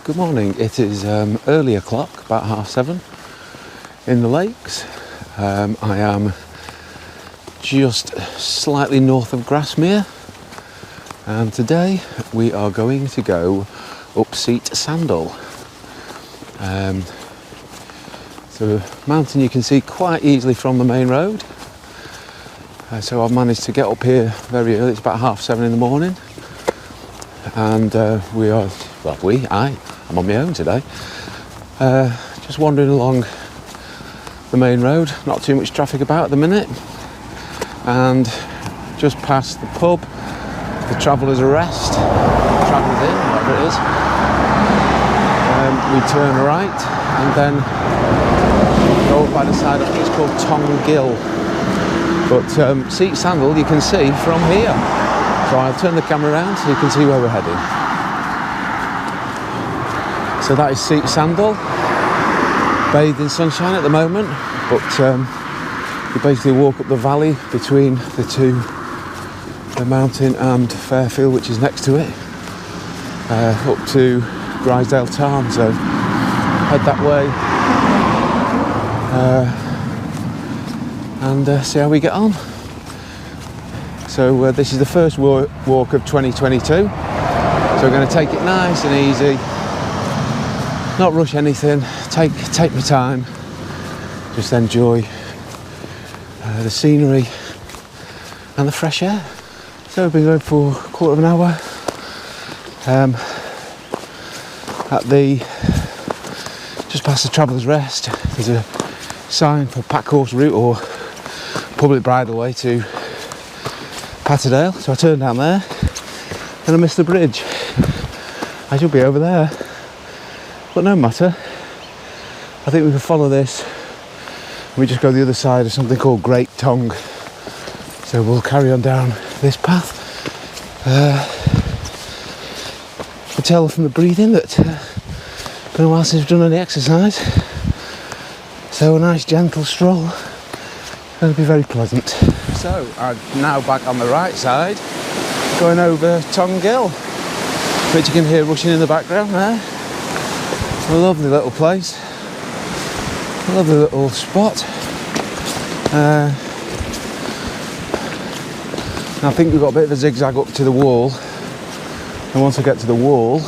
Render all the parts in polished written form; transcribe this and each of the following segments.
Good morning. It is early o'clock, about 7:30 in the lakes. I am just slightly north of Grasmere, and today we are going to go up Seat Sandal. So a mountain you can see quite easily from the main road. So I've managed to get up here very early. It's about 7:30 in the morning, and I'm on my own today. Just wandering along the main road, not too much traffic about at the minute, and just past the pub, the Travellers Rest, Travellers Inn, whatever it is. We turn right and then go up by the side. I think it's called Gill, but Seat Sandal you can see from here. So I'll turn the camera around so you can see where we're heading. So that is Seat Sandal, bathed in sunshine at the moment, but you basically walk up the valley between the mountain and Fairfield, which is next to it, up to Grisdale Tarn. So head that way and see how we get on. So this is the first walk of 2022, so we're going to take it nice and easy, not rush anything, take my time, just enjoy the scenery and the fresh air. So we've been going for a quarter of an hour. Just past the Travellers Rest, there's a sign for pack horse route or public bridleway to Patterdale, so I turned down there and I missed the bridge. I should be over there, but no matter. I think we can follow this and we just go the other side of something called Great Tongue. So we'll carry on down this path. I can tell from the breathing that it's been a while since we've done any exercise, so a nice gentle stroll, it'll be very pleasant. So I'm now back on the right side, going over Gill, which you can hear rushing in the background there. A lovely little place, a lovely little spot. I think we've got a bit of a zigzag up to the wall, and once I get to the wall,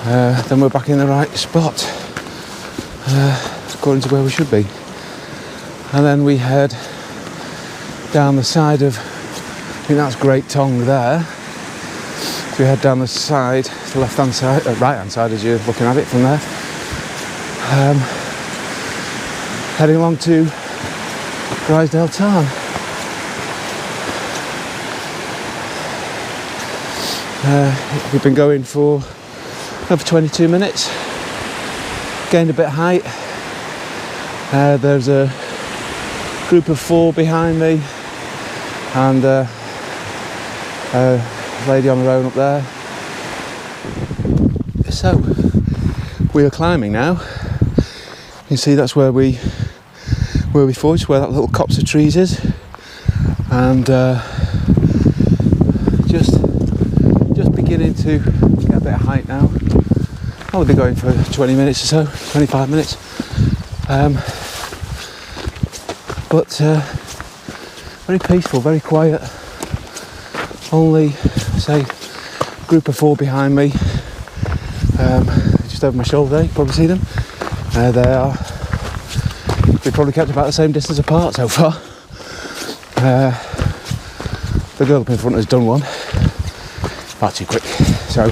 then we're back in the right spot, according to where we should be. And then we head down the side of, I think that's Great Tongue there. So we head down the side, the left-hand side, right hand side as you're looking at it from there. Heading along to Grisdale Tarn. We've been going for over 22 minutes. Gained a bit of height. There's a group of 4 behind me, and a lady on her own up there. So we are climbing now. You can see that's where we foraged, where that little copse of trees is, and just beginning to get a bit of height now. I'll be going for 20 minutes or so, 25 minutes. But very peaceful, very quiet. Only, say, a group of 4 behind me, just over my shoulder. You can probably see them. We've probably kept about the same distance apart so far. The girl up in front has done one, far too quick. So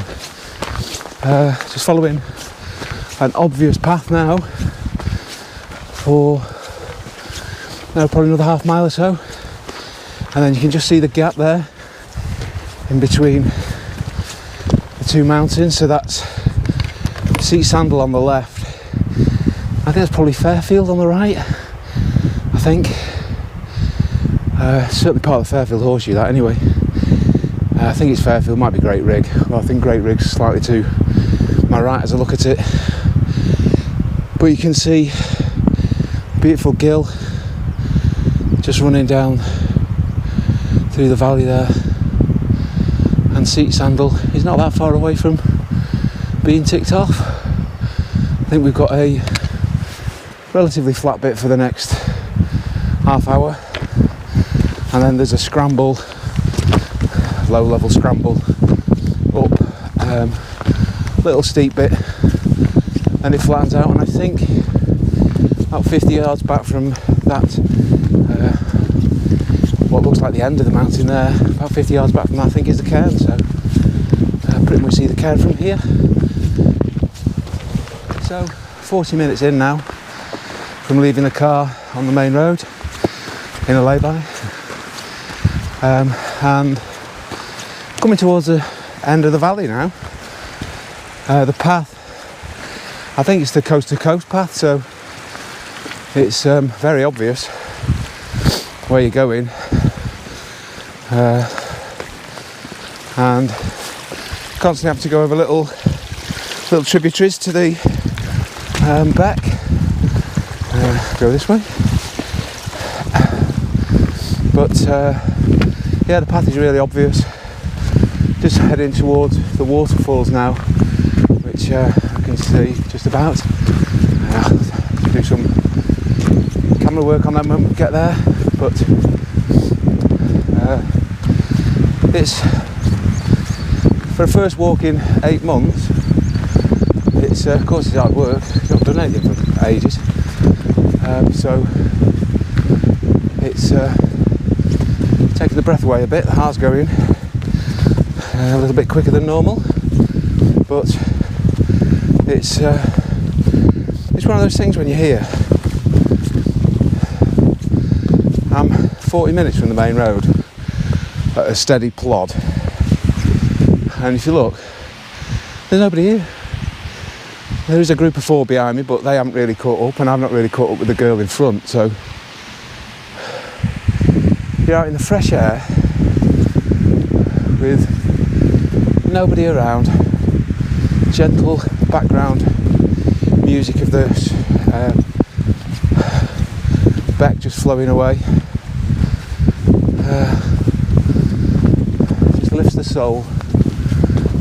just following an obvious path now for probably another half mile or so, and then you can just see the gap there in between the 2 mountains. So that's Seat Sandal on the left. I think that's probably Fairfield on the right. I think certainly part of the Fairfield Horseshoe, that anyway. I think it's Fairfield, might be Great Rig. Well, I think Great Rig's slightly to my right as I look at it. But you can see beautiful Gill just running down through the valley there, and Seat Sandal is not that far away from being ticked off. I think we've got a relatively flat bit for the next half hour, and then there's a scramble, low level scramble up, little steep bit, and it flattens out, and I think about 50 yards back from that, what looks like the end of the mountain there, about 50 yards back from that I think is the cairn, so pretty much see the cairn from here. So 40 minutes in now from leaving the car on the main road in a lay-by, and coming towards the end of the valley now. The path, I think it's the coast to coast path, so it's very obvious where you're going, and constantly have to go over little tributaries to the back. Go this way, but yeah, the path is really obvious. Just heading towards the waterfalls now, which I can see just about. Do some camera work on them when we get there, but it's, for a first walk in 8 months, it's of course it's hard work. I've not done anything for ages, so it's taking the breath away a bit. The heart's going a little bit quicker than normal, but it's one of those things when you're here. I'm 40 minutes from the main road at a steady plod, and if you look, there's nobody here. There is a group of 4 behind me, but they haven't really caught up, and I've not really caught up with the girl in front, so you're out in the fresh air with nobody around, gentle background music of the beck just flowing away. Just lifts the soul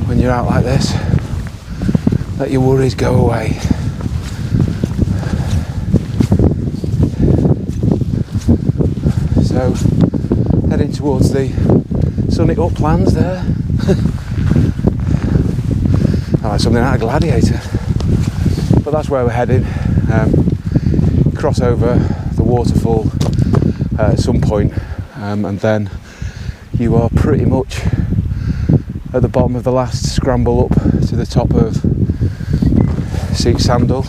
when you're out like this. Let your worries go away. So heading towards the sunny uplands there. Like something out of Gladiator, but that's where we're heading. Cross over the waterfall at some point, and then you are pretty much at the bottom of the last scramble up to the top of Seat Sandal.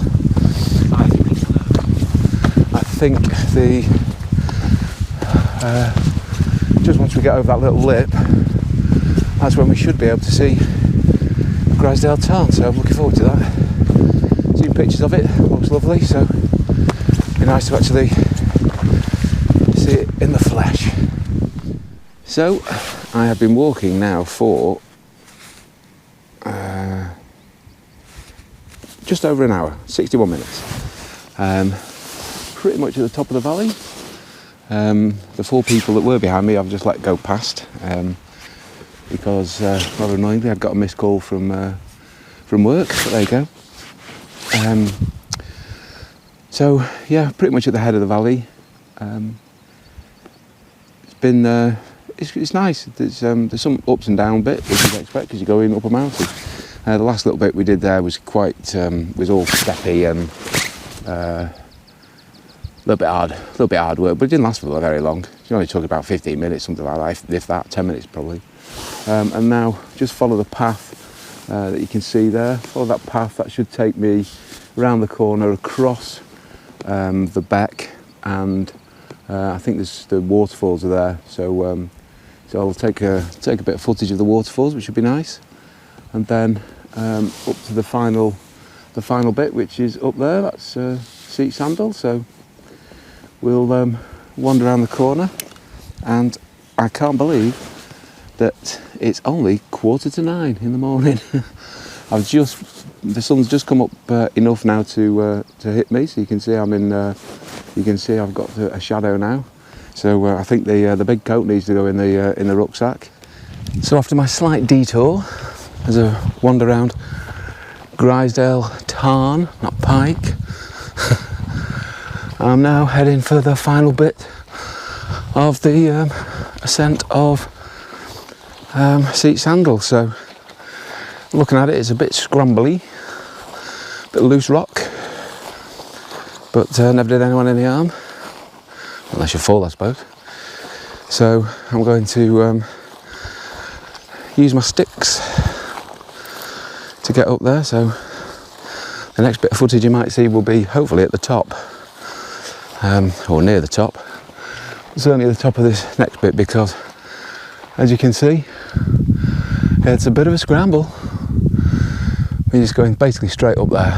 I think the just once we get over that little lip, that's when we should be able to see Grasmere town, so I'm looking forward to that. Seen pictures of it, looks lovely, so it'd be nice to actually see it in the flesh. So I have been walking now for just over an hour, 61 minutes. Pretty much at the top of the valley. The 4 people that were behind me I've just let go past. Because rather annoyingly I'd got a missed call from work, but there you go. So yeah, pretty much at the head of the valley. It's been it's nice. There's some ups and down bit, as you'd expect, because you're going up a mountain. The last little bit we did there was quite was all steppy and a little bit hard work, but it didn't last for very long. You only took about 15 minutes, something like that, if that, 10 minutes probably. And now just follow the path that you can see there. Follow that path, that should take me around the corner, across the beck, and I think there's the waterfalls are there. So so I'll take a bit of footage of the waterfalls, which should be nice, and then up to the final bit, which is up there. That's Seat Sandal. So we'll wander around the corner, and I can't believe that it's only 8:45 in the morning. The sun's just come up enough now to hit me, so you can see I'm in. You can see I've got a shadow now. So I think the big coat needs to go in the rucksack. So after my slight detour, as a wander around Grisdale Tarn, not Pike. I'm now heading for the final bit of the ascent of Seat Sandal. So looking at it, it's a bit scrambly, a bit loose rock, but never did anyone any harm, unless you fall, I suppose. So I'm going to use my sticks to get up there. So the next bit of footage you might see will be hopefully at the top, or near the top, certainly at the top of this next bit, because as you can see, it's a bit of a scramble. We're just going basically straight up there.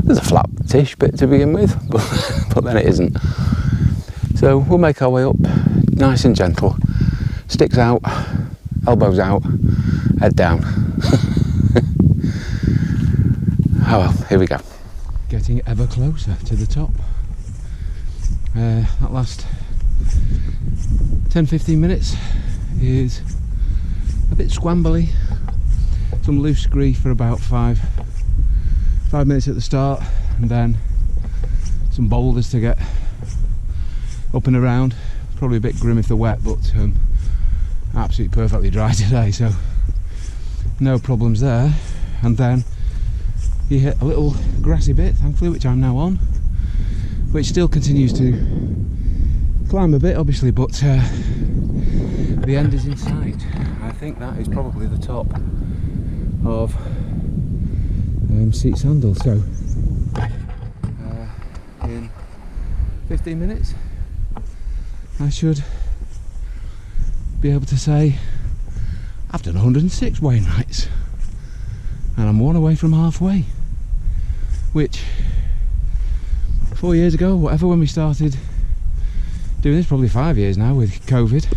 There's a flat-ish bit to begin with, but then it isn't. So we'll make our way up nice and gentle, sticks out, elbows out, head down. Oh well, here we go. Getting ever closer to the top. That last 10-15 minutes is a bit squambly. Some loose scree for about 5 minutes at the start, and then some boulders to get up and around. Probably a bit grim if they're wet, but absolutely perfectly dry today, so no problems there. And then you hit a little grassy bit, thankfully, which I'm now on, which still continues to climb a bit, obviously, but the end is in sight. I think that is probably the top of Seat Sandal. So in 15 minutes I should be able to say I've done 106 Wainwrights, and I'm one away from halfway, which 4 years ago, whatever, when we started doing this, probably 5 years now with COVID,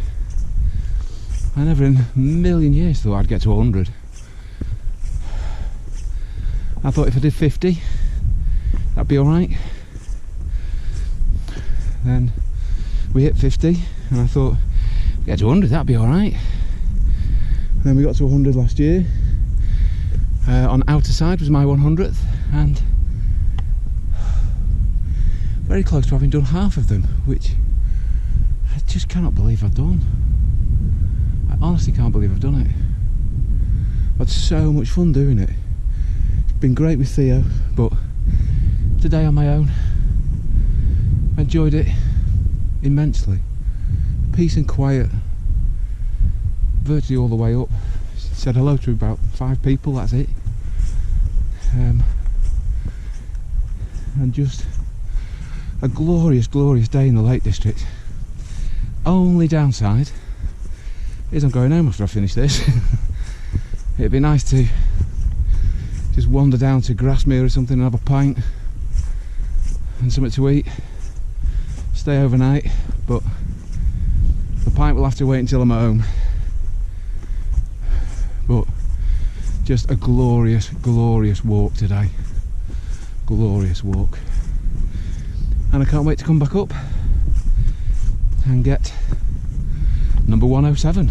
I never in a million years thought I'd get to 100. I thought if I did 50, that'd be alright. Then we hit 50, and I thought, if we get to 100, that'd be alright. And then we got to 100 last year. On outer side was my 100th, and very close to having done half of them, which I just cannot believe I've done. I honestly can't believe I've done it. I've had so much fun doing it. It's been great with Theo, but today on my own, I enjoyed it immensely. Peace and quiet, virtually all the way up. Said hello to about 5 people, that's it. And just a glorious, glorious day in the Lake District. Only downside is I'm going home after I finish this. It'd be nice to just wander down to Grasmere or something and have a pint and something to eat, stay overnight, but the pint will have to wait until I'm at home. But just a glorious, glorious walk today. Glorious walk. And I can't wait to come back up and get number 107,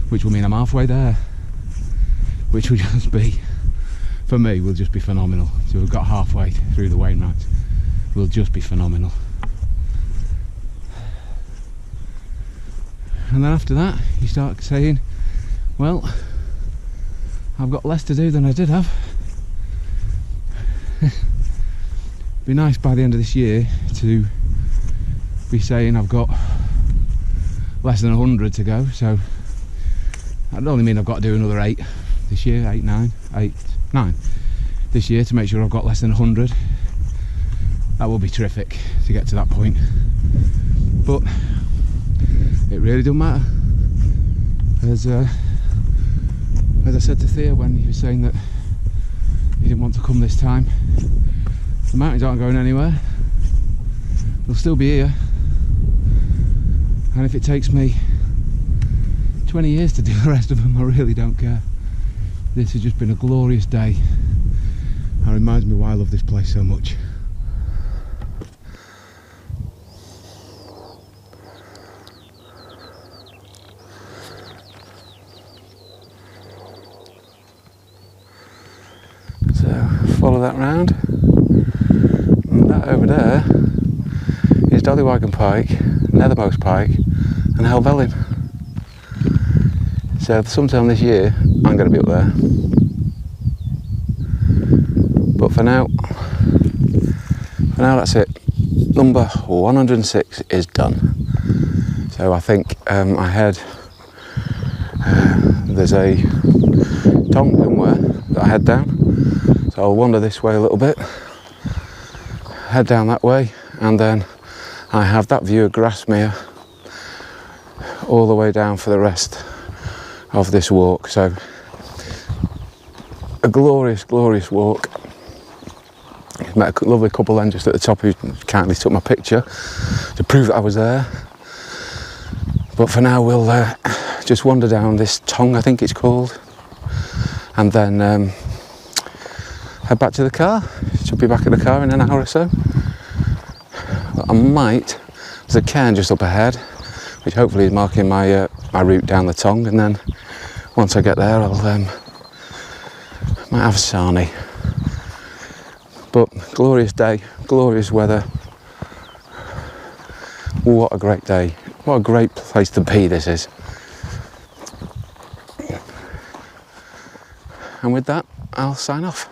which will mean I'm halfway there, which will just be, for me, will just be phenomenal. So we've got halfway through the Wainwrights. Will just be phenomenal. And then after that, you start saying, well, I've got less to do than I did have. Be nice by the end of this year to be saying I've got less than 100 to go, so that'd only mean I've got to do another 8 this year, 9 this year, to make sure I've got less than 100. That will be terrific to get to that point, but it really doesn't matter. As I said to Thea when he was saying that he didn't want to come this time, the mountains aren't going anywhere. They'll still be here, and if it takes me 20 years to do the rest of them, I really don't care. This has just been a glorious day, and reminds me why I love this place so much. follow that round. And that over there is Dollywagon Pike, Nethermost Pike and Helvellyn. So sometime this year I'm going to be up there. But for now that's it. Number 106 is done. So I think I head, there's a tongue somewhere that I head down. So I'll wander this way a little bit, head down that way, and then I have that view of Grasmere all the way down for the rest of this walk. So a glorious, glorious walk. Met a lovely couple then just at the top who kindly took my picture to prove that I was there. But for now we'll just wander down this tongue, I think it's called, and then head back to the car. Should be back in the car in an hour or so. But I might, there's a cairn just up ahead which hopefully is marking my my route down the tongue, and then once I get there I'll might have a sarnie. But glorious day, glorious weather. What a great day. What a great place to be this is. And with that, I'll sign off.